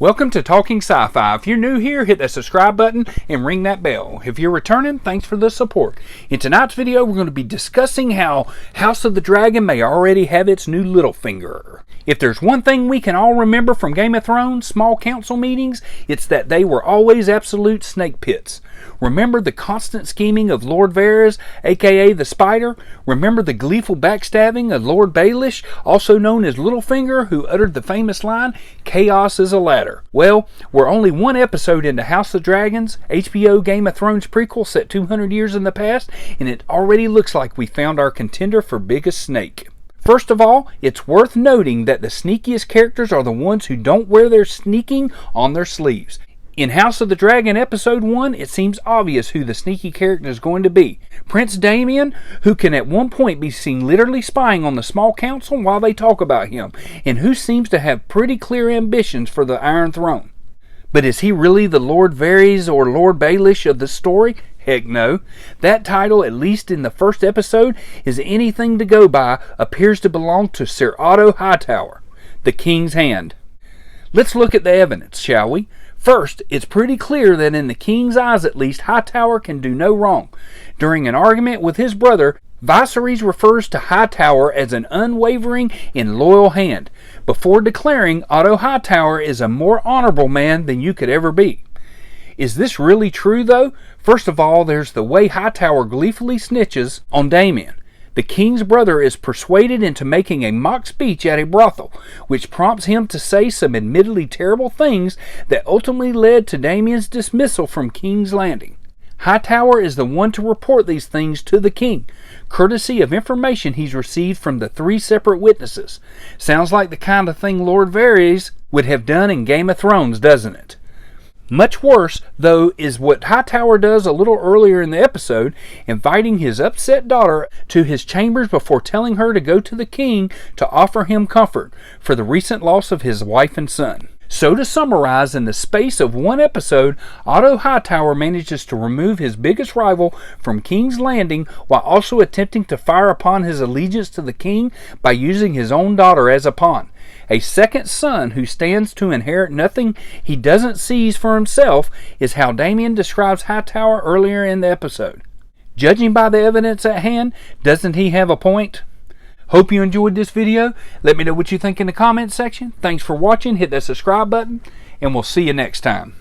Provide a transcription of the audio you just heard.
Welcome to Talking Sci-Fi. If you're new here, hit that subscribe button and ring that bell. If you're returning, thanks for the support. In tonight's video, we're going to be discussing how House of the Dragon may already have its new Littlefinger. If there's one thing we can all remember from Game of Thrones small council meetings, it's that they were always absolute snake pits. Remember the constant scheming of Lord Varys, aka the Spider? Remember the gleeful backstabbing of Lord Baelish, also known as Littlefinger, who uttered the famous line, "Chaos is a ladder"? Well, we're only one episode into House of Dragons, HBO Game of Thrones prequel set 200 years in the past, and it already looks like we found our contender for biggest snake. First of all, it's worth noting that the sneakiest characters are the ones who don't wear their sneaking on their sleeves. In House of the Dragon Episode 1, it seems obvious who the sneaky character is going to be. Prince Daemon, who can at one point be seen literally spying on the small council while they talk about him, and who seems to have pretty clear ambitions for the Iron Throne. But is he really the Lord Varys or Lord Baelish of the story? Heck no. That title, at least in the first episode, is anything to go by, appears to belong to Sir Otto Hightower, the King's Hand. Let's look at the evidence, shall we? First, it's pretty clear that in the King's eyes at least, Hightower can do no wrong. During an argument with his brother, Viserys refers to Hightower as an unwavering and loyal hand, before declaring Otto Hightower is a more honorable man than you could ever be. Is this really true, though? First of all, there's the way Hightower gleefully snitches on Daemon. The king's brother is persuaded into making a mock speech at a brothel, which prompts him to say some admittedly terrible things that ultimately led to Daemon's dismissal from King's Landing. Hightower is the one to report these things to the king, courtesy of information he's received from the 3 separate witnesses. Sounds like the kind of thing Lord Varys would have done in Game of Thrones, doesn't it? Much worse, though, is what Hightower does a little earlier in the episode, inviting his upset daughter to his chambers before telling her to go to the king to offer him comfort for the recent loss of his wife and son. So to summarize, in the space of one episode, Otto Hightower manages to remove his biggest rival from King's Landing while also attempting to fire upon his allegiance to the king by using his own daughter as a pawn. A second son who stands to inherit nothing he doesn't seize for himself is how Daemon describes Hightower earlier in the episode. Judging by the evidence at hand, doesn't he have a point? Hope you enjoyed this video. Let me know what you think in the comments section. Thanks for watching. Hit that subscribe button, and we'll see you next time.